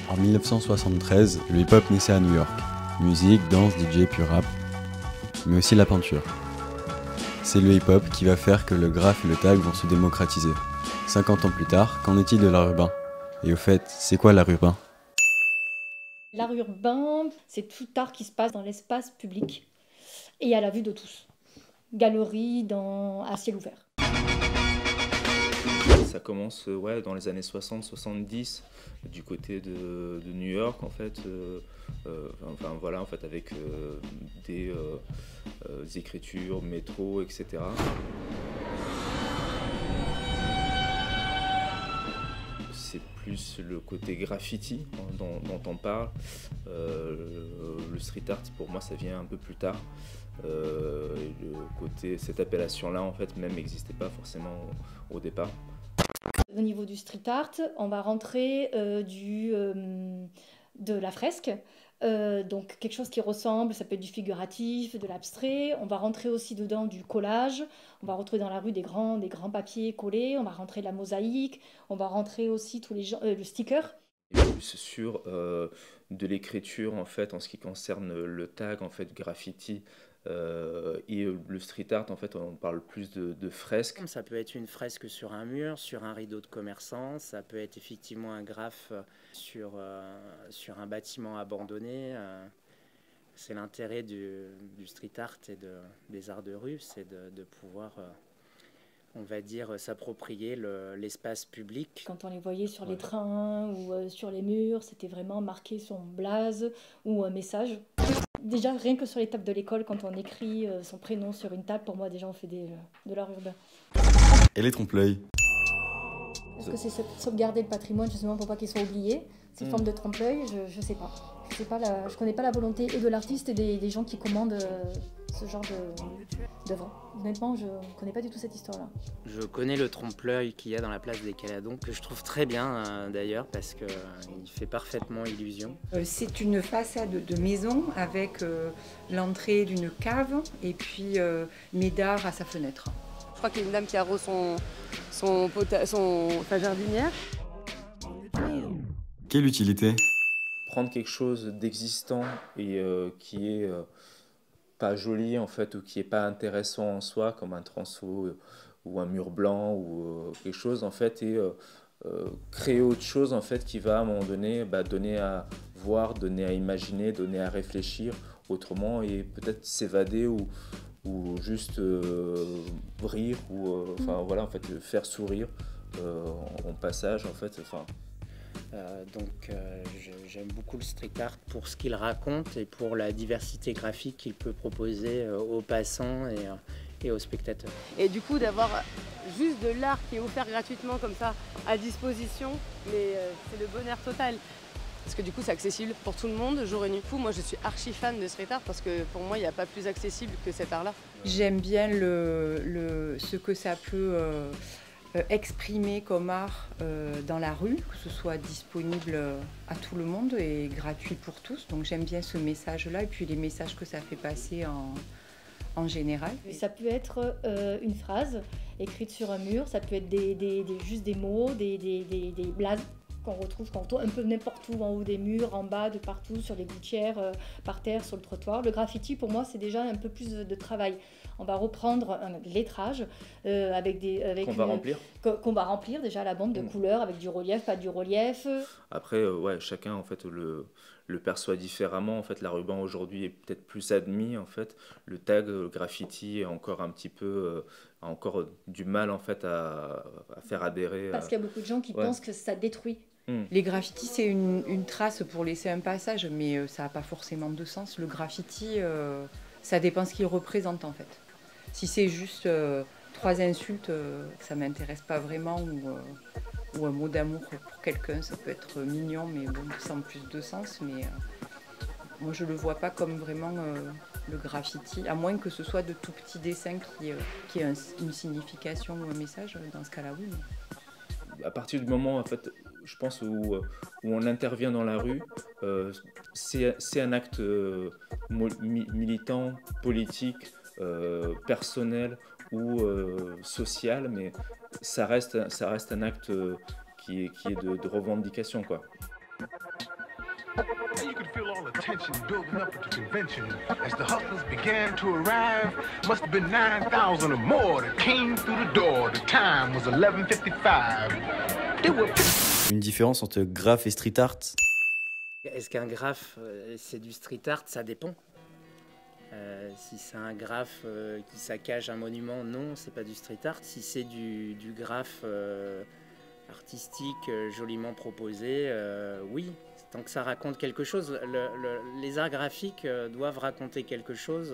En 1973, le hip-hop naissait à New York. Musique, danse, DJ, puis rap, mais aussi la peinture. C'est le hip-hop qui va faire que le graphe et le tag vont se démocratiser. 50 ans plus tard, qu'en est-il de l'art urbain? Et au fait, c'est quoi l'art urbain? L'art urbain, c'est tout art qui se passe dans l'espace public et à la vue de tous. Galerie à ciel ouvert. Ça commence dans les années 60-70 du côté de New York en fait, avec des écritures, métro, etc. C'est plus le côté graffiti dont on parle. Le street art pour moi ça vient un peu plus tard. Cette appellation-là en fait même n'existait pas forcément au départ. Au niveau du street art, on va rentrer de la fresque, donc quelque chose qui ressemble, ça peut être du figuratif, de l'abstrait. On va rentrer aussi dedans du collage, on va retrouver dans la rue des grands papiers collés, on va rentrer de la mosaïque, on va rentrer aussi tous les le sticker. Et plus sur de l'écriture en fait en ce qui concerne le tag en fait graffiti. Et le street art, en fait, on parle plus de fresques. Ça peut être une fresque sur un mur, sur un rideau de commerçant, ça peut être effectivement un graphe sur un bâtiment abandonné. C'est l'intérêt du street art et des arts de rue, c'est de pouvoir, on va dire, s'approprier l'espace public. Quand on les voyait sur les trains ou sur les murs, c'était vraiment marqué son blaze ou un message. Déjà, rien que sur les tables de l'école, quand on écrit son prénom sur une table, pour moi, déjà, on fait de l'art urbain. Et les trompe-l'œil? Est-ce que c'est sauvegarder le patrimoine, justement, pour pas qu'il soit oublié? Ces formes de trompe-l'œil, je sais pas. Je connais pas la volonté et de l'artiste et des gens qui commandent ce genre d'œuvre. Honnêtement, je connais pas du tout cette histoire-là. Je connais le trompe-l'œil qu'il y a dans la place des Caladons, que je trouve très bien d'ailleurs, parce qu'il fait parfaitement illusion. C'est une façade de maison avec l'entrée d'une cave et puis Médard à sa fenêtre. Je crois qu'il y a une dame qui arrose sa jardinière. Quelle utilité? Prendre quelque chose d'existant et qui est pas joli en fait, ou qui est pas intéressant en soi, comme un transeau ou un mur blanc ou quelque chose en fait, et créer autre chose en fait qui va à un moment donné donner à voir, donner à imaginer, donner à réfléchir autrement et peut-être s'évader ou juste rire ou en fait faire sourire en passage en fait. J'aime beaucoup le street art pour ce qu'il raconte et pour la diversité graphique qu'il peut proposer aux passants et aux spectateurs. Et du coup d'avoir juste de l'art qui est offert gratuitement comme ça à disposition, mais c'est le bonheur total. Parce que du coup c'est accessible pour tout le monde, jour et nuit. Moi je suis archi fan de street art parce que pour moi il n'y a pas plus accessible que cet art-là. J'aime bien ce que ça peut exprimer comme art dans la rue, que ce soit disponible à tout le monde et gratuit pour tous. Donc j'aime bien ce message-là et puis les messages que ça fait passer en général. Ça peut être une phrase écrite sur un mur, ça peut être juste des mots, des blazes qu'on retrouve un peu n'importe où, en haut des murs, en bas, de partout, sur les gouttières, par terre, sur le trottoir. Le graffiti, pour moi, c'est déjà un peu plus de travail. On va reprendre un lettrage qu'on va remplir déjà à la bande de couleurs, avec du relief, pas du relief. Après, chacun en fait le perçoit différemment. En fait, l'art urbain aujourd'hui est peut-être plus admis. En fait, le tag graffiti est encore un petit peu encore du mal en fait à faire adhérer. Parce qu'il y a beaucoup de gens qui pensent que ça détruit Les graffitis, c'est une trace pour laisser un passage, mais ça n'a pas forcément de sens. Le graffiti, ça dépend ce qu'il représente en fait. Si c'est juste 3 insultes, ça ne m'intéresse pas vraiment, ou un mot d'amour pour quelqu'un, ça peut être mignon, mais bon, sans plus de sens. Mais moi, je ne le vois pas comme vraiment le graffiti, à moins que ce soit de tout petits dessins qui aient une signification ou un message. Dans ce cas-là, oui. À partir du moment, en fait, je pense, où on intervient dans la rue, c'est un acte militant, politique, personnel ou social, mais ça reste un acte qui est de revendication, quoi. And you could feel all the tension building up at the convention as the hustlers began to arrive. Must have been 9,000 or more that came through the door. The time was 11:55. Une différence entre graphe et street art? Est-ce qu'un graphe, c'est du street art? Ça dépend. Si c'est un graphe qui saccage un monument, non, c'est pas du street art. Si c'est du graphe artistique, joliment proposé, oui. Tant que ça raconte quelque chose, les arts graphiques doivent raconter quelque chose,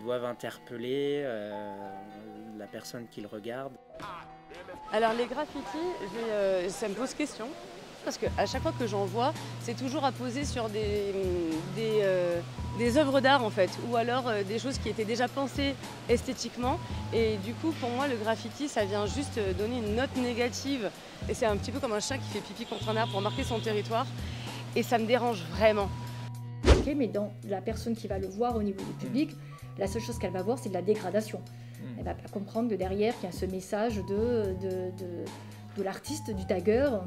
doivent interpeller la personne qui le regarde. Alors les graffitis, ça me pose question, parce qu'à chaque fois que j'en vois, c'est toujours apposé sur des œuvres d'art en fait, ou alors des choses qui étaient déjà pensées esthétiquement. Et du coup, pour moi, le graffiti, ça vient juste donner une note négative. Et c'est un petit peu comme un chat qui fait pipi contre un arbre pour marquer son territoire. Et ça me dérange vraiment. Ok, mais dans la personne qui va le voir au niveau du public, la seule chose qu'elle va voir, c'est de la dégradation. Elle va pas comprendre que derrière, il y a ce message de l'artiste, du tagger, en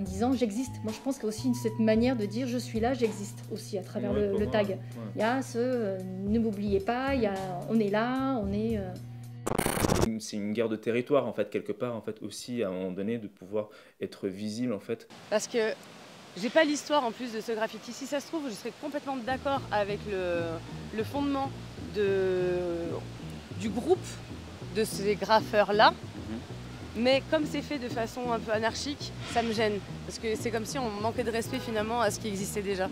disant j'existe. Moi, je pense qu'il y a aussi cette manière de dire je suis là, j'existe aussi à travers le tag. Ouais. Il y a ce ne m'oubliez pas, on est là, on est. C'est une guerre de territoire en fait, quelque part en fait aussi à un moment donné de pouvoir être visible en fait. Parce que j'ai pas l'histoire en plus de ce graffiti. Si ça se trouve, je serais complètement d'accord avec le fondement du groupe de ces graffeurs-là. Mais comme c'est fait de façon un peu anarchique, ça me gêne. Parce que c'est comme si on manquait de respect finalement à ce qui existait déjà.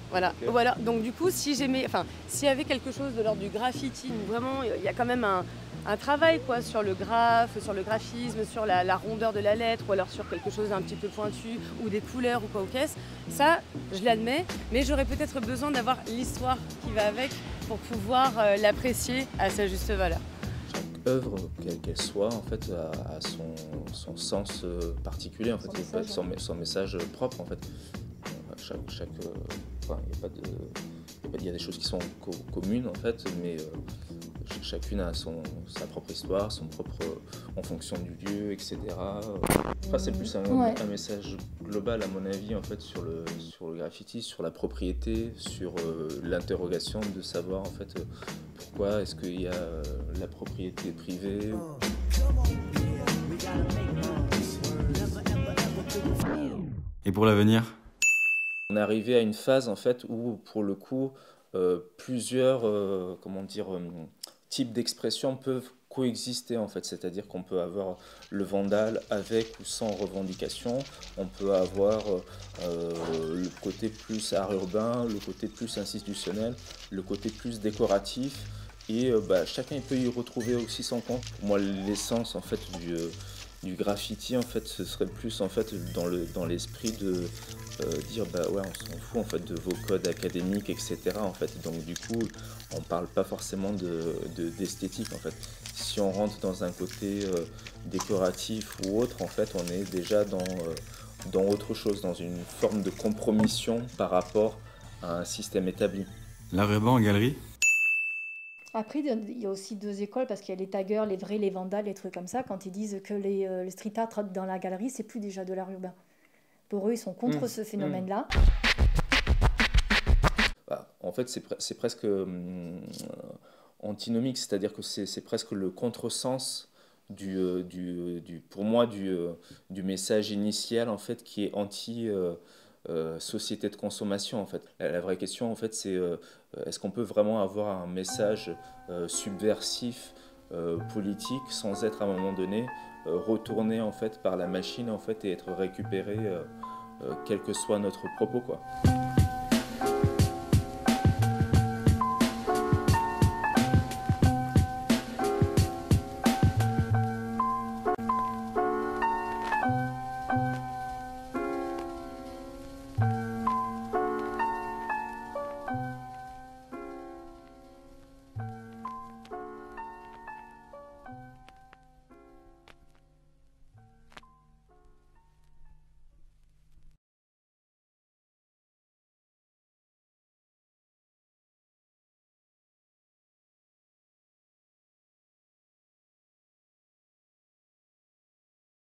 Voilà. Okay. Voilà. Donc du coup, s'il y avait quelque chose de l'ordre du graffiti, où vraiment il y a quand même un travail quoi, sur le graphisme, sur la rondeur de la lettre, ou alors sur quelque chose d'un petit peu pointu, ou des couleurs ou quoi aux caisses, ça, je l'admets, mais j'aurais peut-être besoin d'avoir l'histoire qui va avec pour pouvoir l'apprécier à sa juste valeur. Chaque œuvre, quelle qu'elle soit, en fait, a son sens particulier, en fait, son message propre, en fait. Il y a des choses qui sont communes en fait, mais chacune a sa propre histoire, en fonction du lieu, etc. Après, c'est plus un message global à mon avis en fait sur le graffiti, sur la propriété, sur l'interrogation de savoir en fait pourquoi est-ce qu'il y a la propriété privée. Et pour l'avenir ? On est arrivé à une phase en fait où pour le coup plusieurs types d'expressions peuvent coexister en fait, c'est-à-dire qu'on peut avoir le vandal avec ou sans revendication, on peut avoir le côté plus art urbain, le côté plus institutionnel, le côté plus décoratif et chacun peut y retrouver aussi son compte. Pour moi l'essence en fait du graffiti en fait ce serait plus en fait dans l'esprit de dire on s'en fout en fait de vos codes académiques etc en fait, donc du coup on parle pas forcément d'esthétique en fait. Si on rentre dans un côté décoratif ou autre en fait on est déjà dans autre chose, dans une forme de compromission par rapport à un système établi. L'art urbain en galerie ? Après, il y a aussi deux écoles, parce qu'il y a les taggers, les vrais, les vandales, les trucs comme ça. Quand ils disent que le street art dans la galerie, c'est plus déjà de l'art urbain. Pour eux, ils sont contre ce phénomène-là. En fait, c'est presque antinomique, c'est-à-dire que c'est presque le contresens pour moi du message initial en fait, qui est anti société de consommation en fait. La vraie question en fait c'est est-ce qu'on peut vraiment avoir un message subversif politique sans être à un moment donné retourner en fait par la machine en fait et être récupéré quel que soit notre propos quoi.